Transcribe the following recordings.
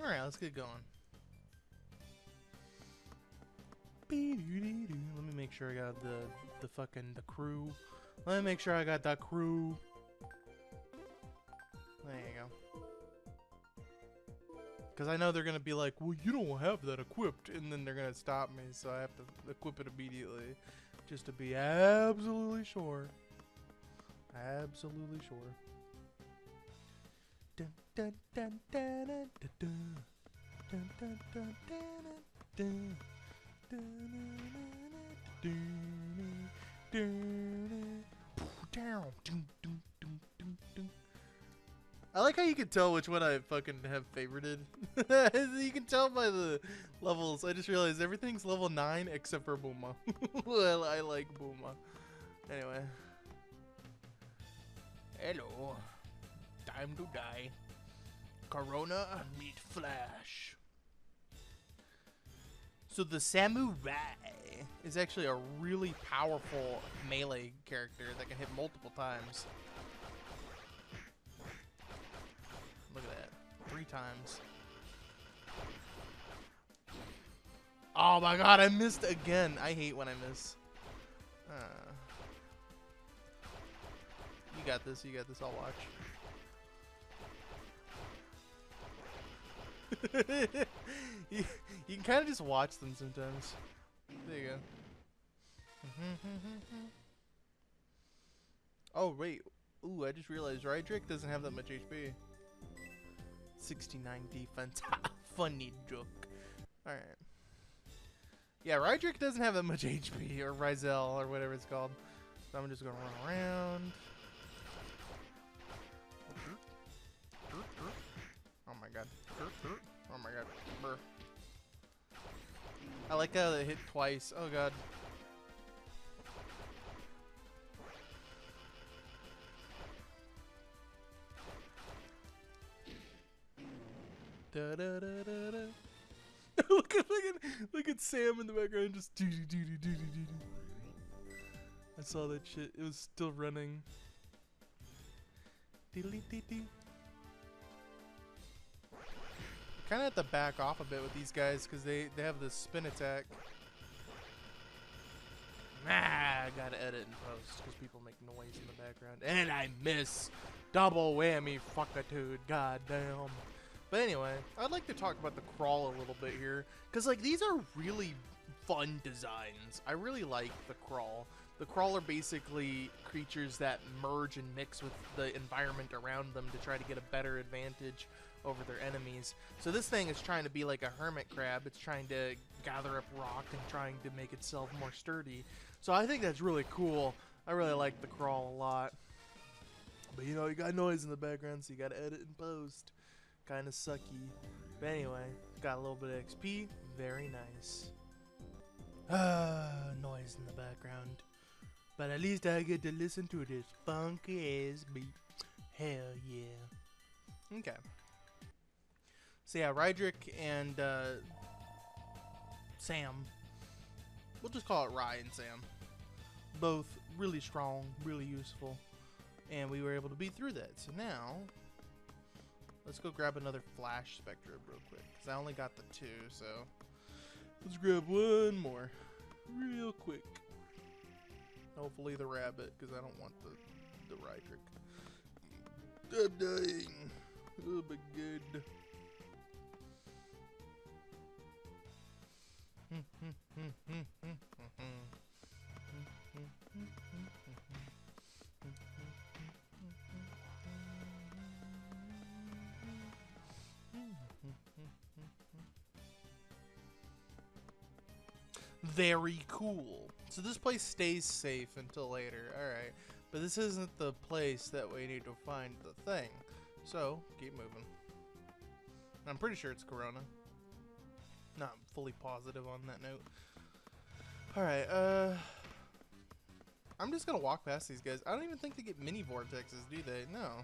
Alright, let's get going. Let me make sure I got the crew. Let me make sure I got that crew. There you go. Because I know they're going to be like, well, you don't have that equipped. And then they're going to stop me. So I have to equip it immediately. Just to be absolutely sure. Absolutely sure. Dun, dun, dun, dun, dun, dun, dun, dun, dun, dun, dun. I like how you can tell which one I fucking have favorited. You can tell by the levels. I just realized everything's level 9 except for Booma. I like Booma. Anyway. Hello. Time to die. Corona meet Flash. So the Samurai is actually a really powerful melee character that can hit multiple times. Look at that. 3 times. Oh my god, I missed again. I hate when I miss. You got this, I'll watch. you can kind of just watch them sometimes. There you go. Oh, wait. Ooh, I just realized Rydrick doesn't have that much HP. 69 defense. Funny joke. Alright. Yeah, Rydrick doesn't have that much HP, or Ryzel, or whatever it's called. So I'm just gonna run around. Oh my god. Oh my god. Brr. I like how they hit twice. Oh god. Da da da da da. look at Sam in the background just doo doo doo doo doo doo doo. I saw that shit. It was still running. Diddly dee dee. Kind of have to back off a bit with these guys because they have this spin attack. I gotta edit and post because people make noise in the background. And I miss. Double whammy fuckitude. Goddamn. But anyway, I'd like to talk about the crawl a little bit here. Because, like, these are really fun designs. I really like the crawl. The crawl are basically creatures that merge and mix with the environment around them to try to get a better advantage over their enemies. So this thing is trying to be like a hermit crab. It's trying to gather up rock and trying to make itself more sturdy. So I think that's really cool. I really like the crawl a lot. But you know, you got noise in the background, so you gotta edit and post. Kinda sucky. But anyway, got a little bit of XP. Very nice. Noise in the background. But at least I get to listen to this funky ass beat. Hell yeah. Okay. So yeah, Rydrick and Sam. We'll just call it Rye and Sam. Both really strong, really useful. And we were able to beat through that. So now, let's go grab another Flash Spectrobe real quick. Because I only got the 2, so let's grab one more. Real quick. Hopefully the rabbit, because I don't want the Rydrick. I'm dying. Oh my god. Very cool. So this place stays safe until later. Alright. But this isn't the place that we need to find the thing. So, keep moving. I'm pretty sure it's Corona. Not fully positive on that note. Alright, I'm just gonna walk past these guys. I don't even think they get mini vortexes, do they? No.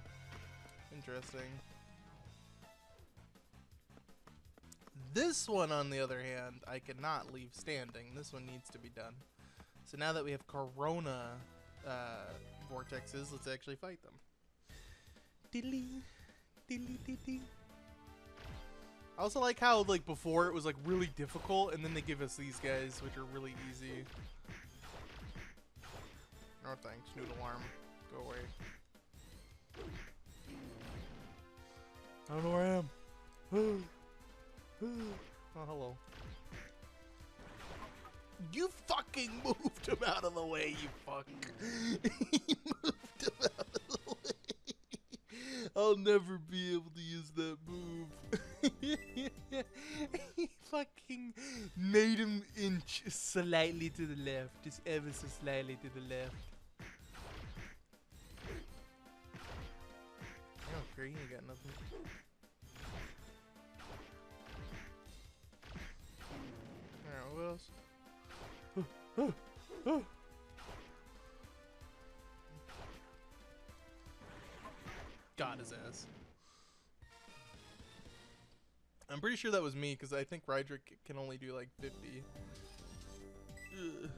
Interesting. This one, on the other hand, I cannot leave standing. This one needs to be done. So now that we have Corona vortexes, let's actually fight them. Diddly, diddly, diddly. I also like how, like, before it was, like, really difficult, and then they give us these guys, which are really easy. No thanks, noodle arm. Go away. I don't know where I am. Oh, hello. You fucking moved him out of the way, you fuck. You moved him out of the way. I'll never be able to use that move. He fucking made him inch slightly to the left. Just ever so slightly to the left. I don't care, you ain't got nothing. Alright, what else? Got his ass. I'm pretty sure that was me, because I think Rydrick can only do like 50. Ugh.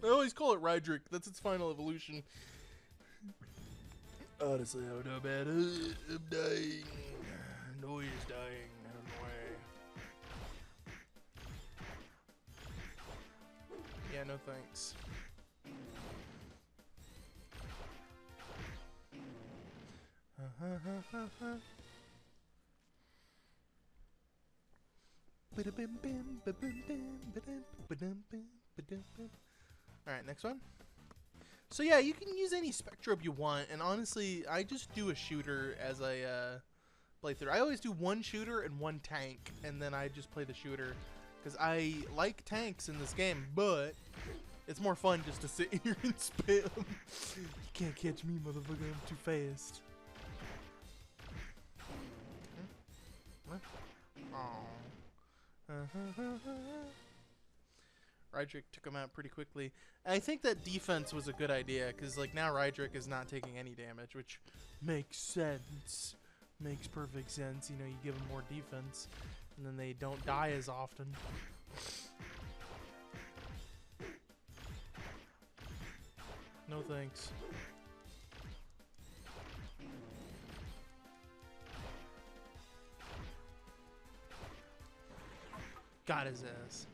I always call it Rydrick. That's its final evolution. Honestly, I don't know, man. I'm dying. Noise dying. I don't know why. Yeah, no thanks. Alright, next one. So yeah, you can use any Spectrobe you want, and honestly, I just do a shooter as I play through. I always do one shooter and one tank, and then I just play the shooter. Because I like tanks in this game, but it's more fun just to sit here and spam. You can't catch me, motherfucker, I'm too fast. Rydrick took him out pretty quickly. I think that defense was a good idea, because like now Rydrick is not taking any damage, which makes sense. Makes perfect sense. You know, you give them more defense, and then they don't die as often. No thanks. Got his ass.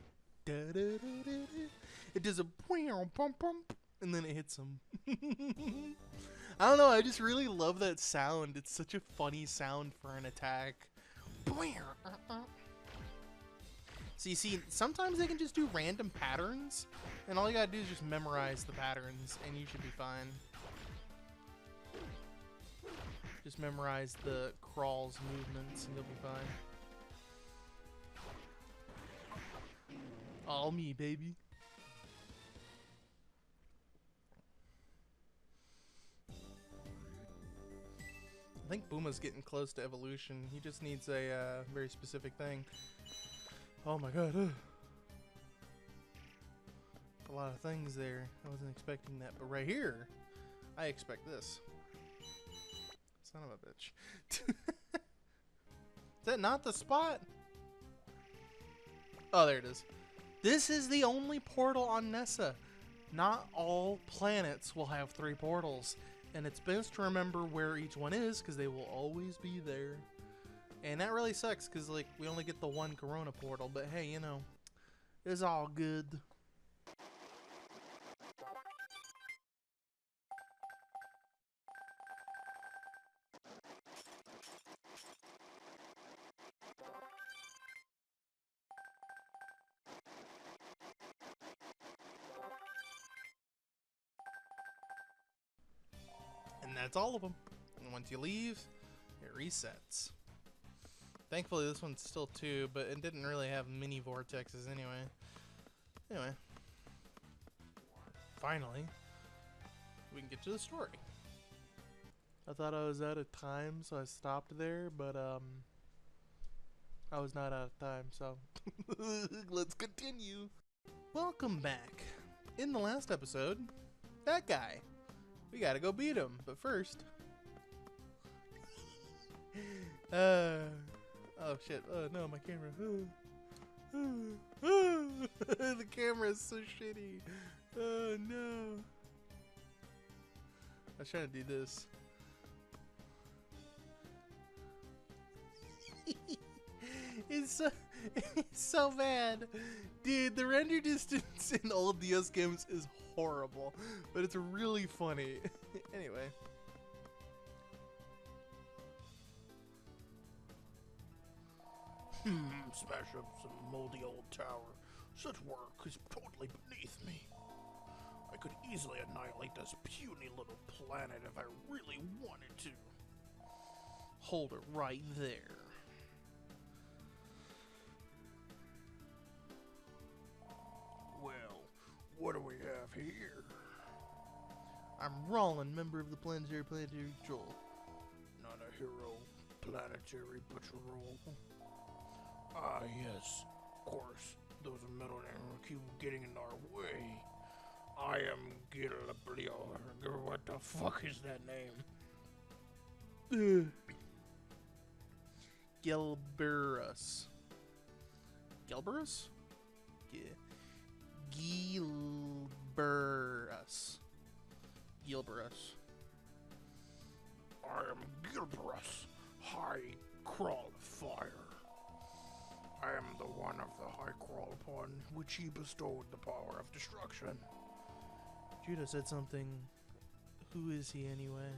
It does a bump bump, and then it hits him. I don't know, I just really love that sound. It's such a funny sound for an attack. So you see, sometimes they can just do random patterns, and all you gotta do is just memorize the patterns, and you should be fine. Just memorize the crawl's movements, and you'll be fine. All me, baby. I think Booma's getting close to evolution. He just needs a very specific thing. Oh my god. A lot of things there. I wasn't expecting that. But right here, I expect this. Son of a bitch. Is that not the spot? Oh, there it is. This is the only portal on Nessa. Not all planets will have 3 portals. And it's best to remember where each one is, because they will always be there. And that really sucks, because like we only get the 1 Corona portal. But hey, you know, it's all good. And that's all of them. And once you leave, it resets. Thankfully, this one's still 2, but it didn't really have mini vortexes anyway. Anyway. Finally, we can get to the story. I thought I was out of time, so I stopped there, but I was not out of time, so let's continue. Welcome back. In the last episode, that guy. We gotta go beat him, but first... oh shit, oh no, my camera. The camera is so shitty. Oh no. I was trying to do this. His he's so bad. Dude, the render distance in old DS games is horrible, but it's really funny. Anyway. Smash up some moldy old tower. Such work is totally beneath me. I could easily annihilate this puny little planet if I really wanted to. Hold it right there. Well, what do we have here? I'm Roland, member of the Planetary Patrol. Not a hero, Planetary Patrol. Ah, yes, of course. Those metal animals keep getting in our way. I am Gilblio. What the fuck is that name? Gilberus. Gilberus? Gilberus. Gilberus. I am Gilberus, High Crawl Fire. I am the one of the High Crawl upon which he bestowed the power of destruction. Judah said something. Who is he anyway?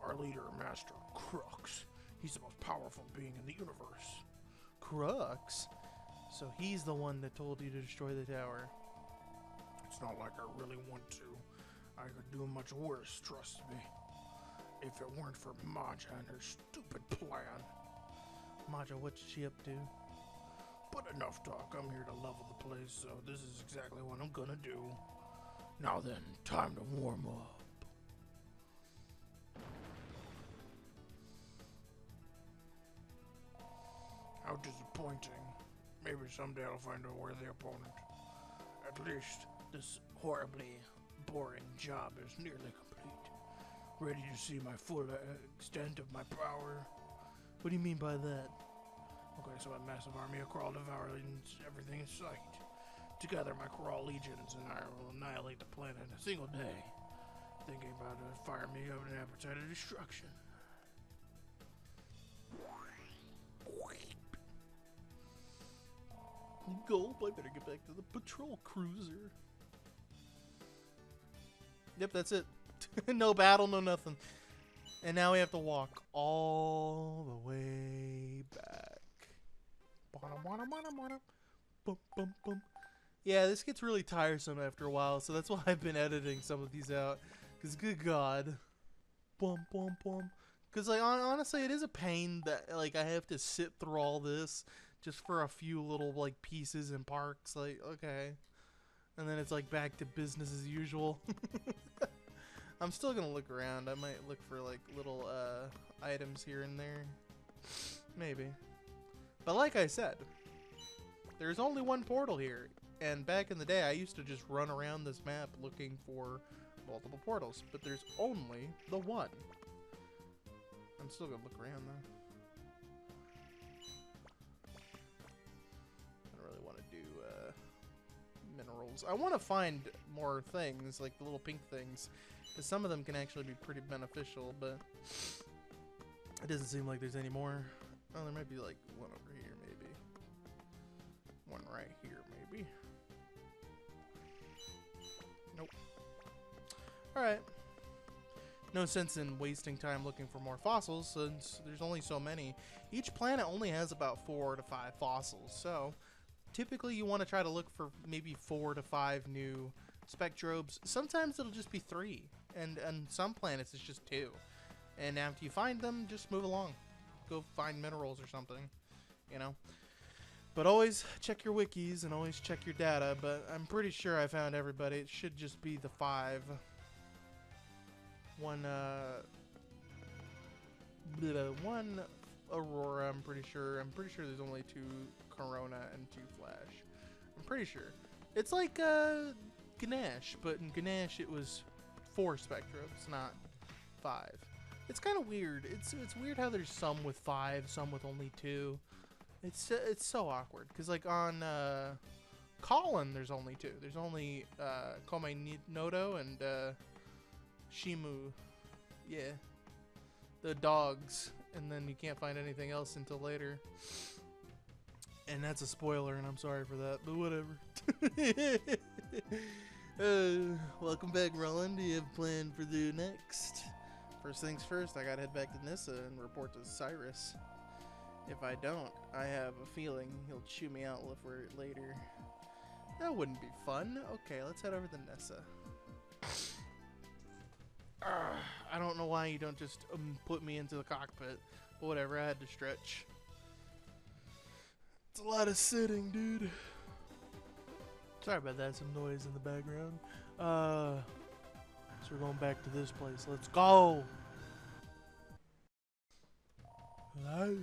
Our leader, Master Crux. He's the most powerful being in the universe. Crux? So he's the one that told you to destroy the tower. It's not like I really want to. I could do much worse, trust me. If it weren't for Maja and her stupid plan. Maja, what's she up to? But enough talk. I'm here to level the place, so this is exactly what I'm gonna do. Now then, time to warm up. How disappointing. Maybe someday I'll find a worthy opponent. At least, this horribly boring job is nearly complete. Ready to see my full extent of my power? What do you mean by that? Okay, so a massive army of Crawl devours everything in sight. Together, my Crawl legions and I will annihilate the planet in a single day. Thinking about it fire me up an appetite of destruction. Gulp, I better get back to the patrol cruiser. Yep, that's it. No battle, no nothing. And now we have to walk all the way back. Boom, boom, boom. Yeah, this gets really tiresome after a while, so that's why I've been editing some of these out. Because, good God. Boom, boom, boom. Because, like, honestly, it is a pain that, like, I have to sit through all this just for a few little, like, pieces and parks. Like, okay. And then it's, like, back to business as usual. I'm still gonna look around. I might look for, like, little, items here and there. Maybe. But like I said, there's only one portal here. And back in the day, I used to just run around this map looking for multiple portals. But there's only the one. I'm still gonna look around, though. I don't really want to do, minerals. I want to find more things, like the little pink things. Because some of them can actually be pretty beneficial, but it doesn't seem like there's any more. Oh, there might be like one over here, maybe. One right here, maybe. Nope. Alright. No sense in wasting time looking for more fossils, since there's only so many. Each planet only has about 4 to 5 fossils, so typically you want to try to look for maybe 4 to 5 new Spectrobes. Sometimes it'll just be 3, and some planets it's just 2. And after you find them, just move along. Go find minerals or something, you know. But always check your wikis and always check your data, but I'm pretty sure I found everybody. It should just be the 5. One Aurora, I'm pretty sure. I'm pretty sure there's only 2 Corona and 2 Flash. I'm pretty sure. It's like Ganesh, but in Ganesh it was 4 Spectrobes, not 5. It's kind of weird. It's weird how there's some with 5, some with only 2. It's so awkward because like on Colin there's only 2. There's only Komainodo and Shimu. Yeah, the dogs, and then you can't find anything else until later. And that's a spoiler, and I'm sorry for that, but whatever. Welcome back, Roland. Do you have a plan for the next? First things first, I gotta head back to Nissa and report to Cyrus. If I don't, I have a feeling he'll chew me out later. That wouldn't be fun. Okay, let's head over to Nessa. I don't know why you don't just put me into the cockpit, but whatever, I had to stretch. It's a lot of sitting, dude. Sorry about that, some noise in the background. So we're going back to this place. Let's go! Hello?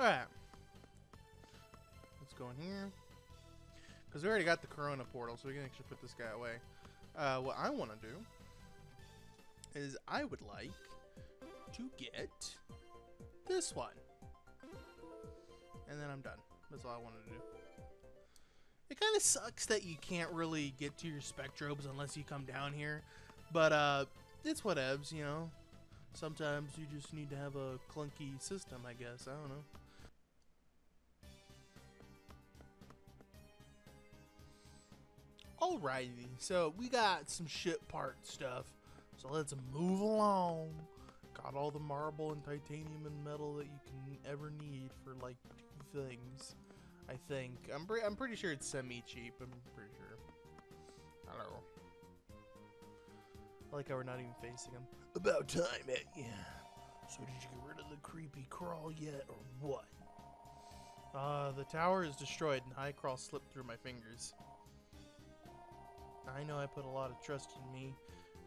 Alright. Let's go in here. Because we already got the Corona portal, so we can actually put this guy away. What I want to do is I would like to get this one. And then I'm done. That's all I wanted to do. It kind of sucks that you can't really get to your Spectrobes unless you come down here. But, it's whatevs, you know. Sometimes you just need to have a clunky system, I guess. I don't know. Alrighty, so we got some ship part stuff. So let's move along. Got all the marble and titanium and metal that you can ever need for, like, things. I think. I'm pretty sure it's semi-cheap. I'm pretty sure. I don't know. I like how we're not even facing him. About time, yeah. So did you get rid of the creepy crawl yet, or what? The tower is destroyed and high crawl slipped through my fingers. I know I put a lot of trust in me,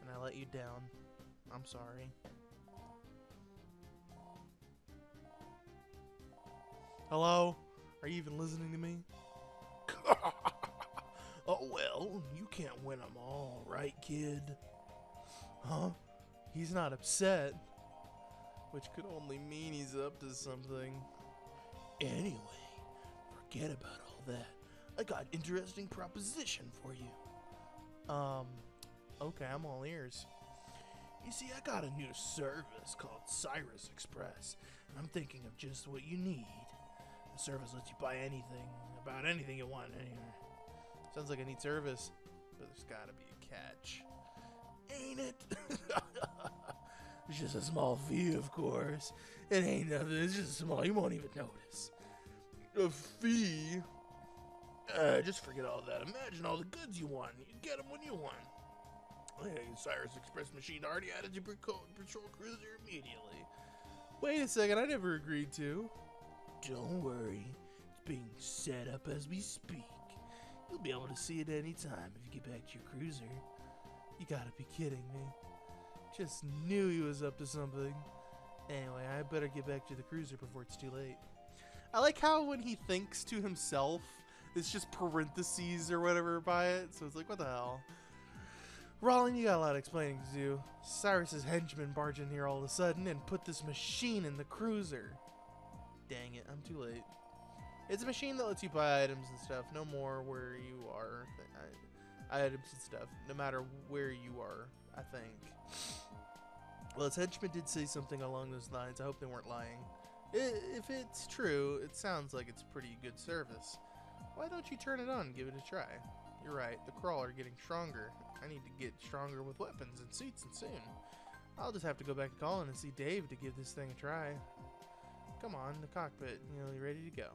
and I let you down. I'm sorry. Hello? Are you even listening to me? Oh well, you can't win them all, right, kid? Huh? He's not upset. Which could only mean he's up to something. Anyway, forget about all that. I got an interesting proposition for you. Okay, I'm all ears. You see, I got a new service called Cyrus Express, and I'm thinking of just what you need. The service lets you buy anything, about anything you want anywhere. Sounds like a neat service, but there's gotta be a catch. Ain't it? It's just a small fee, of course. It ain't nothing, it's just small, you won't even notice. A fee? Just forget all that. Imagine all the goods you want. You get them when you want. Hey, Cyrus Express machine already added your patrol cruiser immediately. Wait a second, I never agreed to. Don't worry, it's being set up as we speak. You'll be able to see it any time if you get back to your cruiser. You gotta be kidding me. Just knew he was up to something. Anyway, I better get back to the cruiser before it's too late. I like how when he thinks to himself, it's just parentheses or whatever by it, so it's like, what the hell? Roland, you got a lot of explaining to do. Cyrus's henchmen barge in here all of a sudden and put this machine in the cruiser. Dang it, I'm too late. It's a machine that lets you buy items and stuff, no more where you are. Items and stuff, no matter where you are, I think. Well, his henchmen did say something along those lines. I hope they weren't lying. If it's true, it sounds like it's pretty good service. Why don't you turn it on and give it a try? You're right, the crawler getting stronger. I need to get stronger with weapons and suits and soon. I'll just have to go back to Colin and see Dave to give this thing a try. Come on, the cockpit, you ready to go.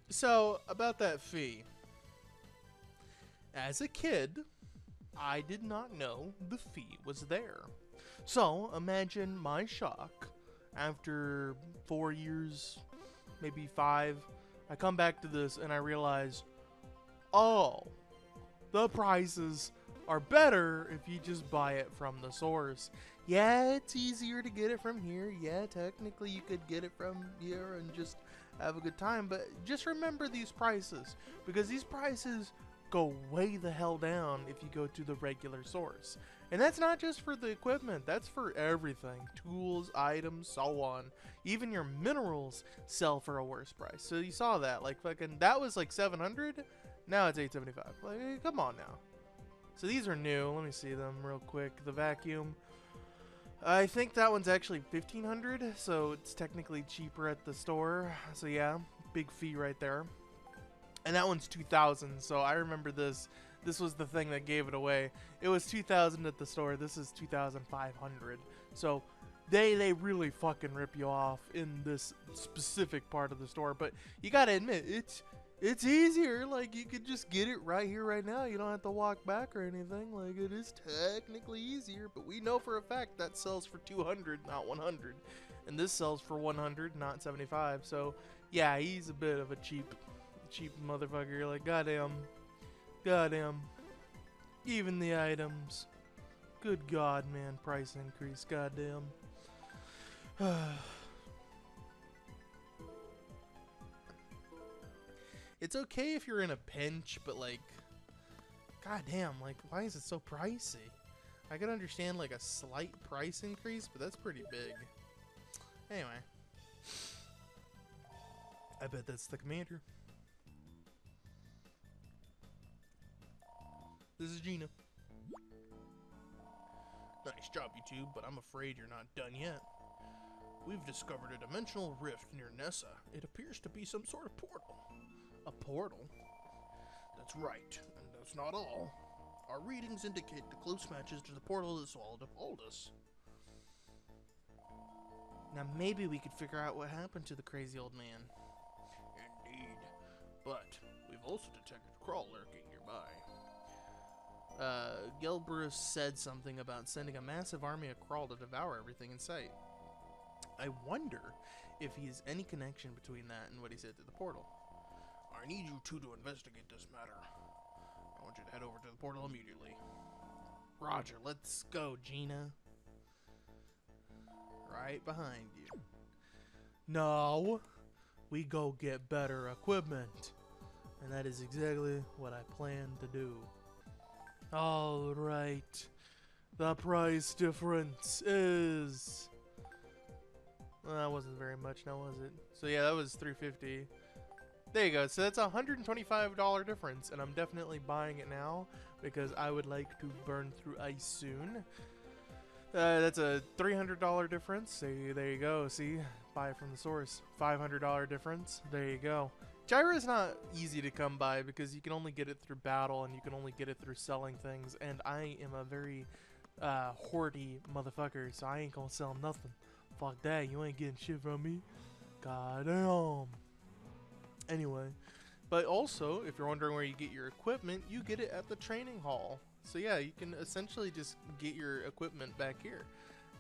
So, about that fee. As a kid, I did not know the fee was there. So, imagine my shock after 4 years, maybe 5, I come back to this and I realize, oh, the prices are better if you just buy it from the source. Yeah, it's easier to get it from here. Yeah, technically you could get it from here and just have a good time. But just remember these prices, because these prices go way the hell down if you go to the regular source. And that's not just for the equipment, that's for everything. Tools, items, so on. Even your minerals sell for a worse price. So you saw that, like fucking, that was like 700, now it's 875. Like, come on now. So these are new, let me see them real quick. The vacuum, I think that one's actually 1,500, so it's technically cheaper at the store. So yeah, big fee right there. And that one's 2,000. So I remember this. This was the thing that gave it away. It was 2,000 at the store. This is 2,500. So they really fucking rip you off in this specific part of the store. But you gotta admit, it's easier. Like, you could just get it right here, right now. You don't have to walk back or anything. Like, it is technically easier, but we know for a fact that sells for 200, not 100. And this sells for 100, not 75. So, yeah, he's a bit of a cheap motherfucker. You're like, goddamn, even the items. Good God, man, price increase, goddamn. It's okay if you're in a pinch, but like, goddamn, like, why is it so pricey? I can understand like a slight price increase, but that's pretty big. Anyway, I bet that's the commander. This is Gina. Nice job, you two, but I'm afraid you're not done yet. We've discovered a dimensional rift near Nessa. It appears to be some sort of portal. A portal? That's right, and that's not all. Our readings indicate the close matches to the portal that swallowed up Aldous. Now maybe we could figure out what happened to the crazy old man. Indeed, but we've also detected Crawl lurking nearby. Gelbrus said something about sending a massive army of Crawl to devour everything in sight. I wonder if he has any connection between that and what he said to the portal. I need you two to investigate this matter. I want you to head over to the portal immediately. Roger, let's go, Gina. Right behind you. No, we go get better equipment. And that is exactly what I plan to do. Alright. The price difference is... Well, that wasn't very much now, was it? So yeah, that was $350. There you go. So that's a $125 difference, and I'm definitely buying it now because I would like to burn through ice soon. That's a $300 difference. See, there you go. See, buy it from the source. $500 difference. There you go. Gyra is not easy to come by because you can only get it through battle and you can only get it through selling things. And I am a very hoardy motherfucker, so I ain't gonna sell nothing. Fuck that. You ain't getting shit from me. Goddamn. Anyway, but also, if you're wondering where you get your equipment, you get it at the training hall. So yeah, you can essentially just get your equipment back here.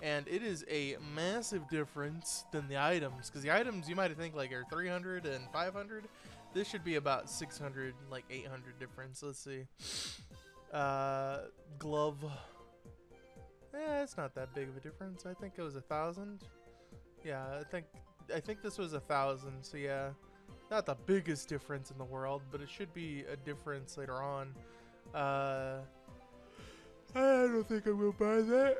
And it is a massive difference than the items, because the items you might think like are 300 and 500. This should be about 600, like 800 difference. Let's see. Glove. Yeah, it's not that big of a difference. I think it was 1,000. Yeah, I think this was 1,000. So yeah. Not the biggest difference in the world, but it should be a difference later on. I don't think I will buy that.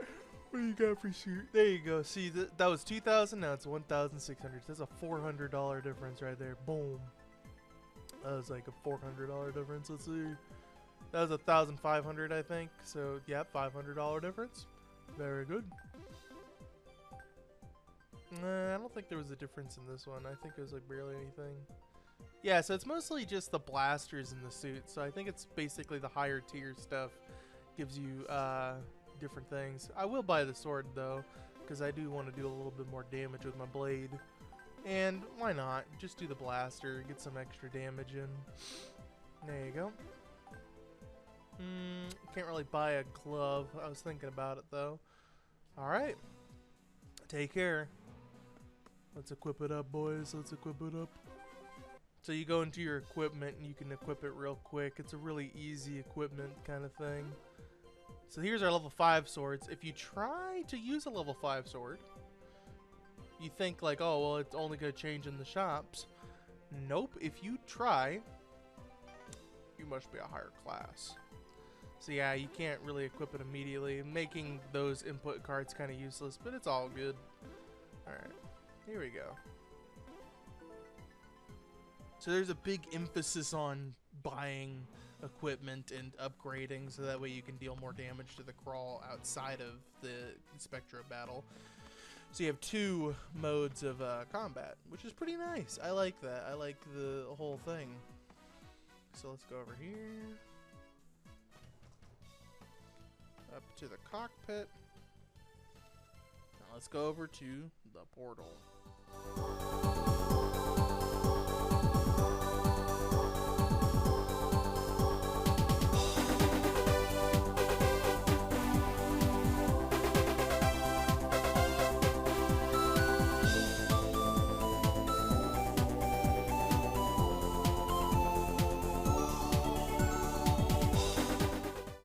What do you got for shoot? There you go. See, that was 2,000. Now it's 1,600. That's a $400 difference right there. Boom. That was like a $400 difference. Let's see. That was 1,500, I think. So yeah, $500 difference. Very good. Nah, I don't think there was a difference in this one. I think it was like barely anything. Yeah, so it's mostly just the blasters in the suit. So I think it's basically the higher tier stuff gives you different things. I will buy the sword though, because I do want to do a little bit more damage with my blade. And why not? Just do the blaster, get some extra damage in. There you go. Can't really buy a glove. I was thinking about it though. Alright. Take care. Let's equip it up, boys. Let's equip it up. So you go into your equipment and you can equip it real quick. It's a really easy equipment kind of thing. So here's our level 5 swords. If you try to use a level 5 sword, you think like, oh, well, it's only going to change in the shops. Nope. If you try, you must be a higher class. So yeah, you can't really equip it immediately, making those input cards kind of useless, but it's all good. Alright. Here we go. So there's a big emphasis on buying equipment and upgrading, so that way you can deal more damage to the crawl outside of the Spectro battle. So you have 2 modes of combat, which is pretty nice. I like that. I like the whole thing. So let's go over here. Up to the cockpit. Now let's go over to the portal.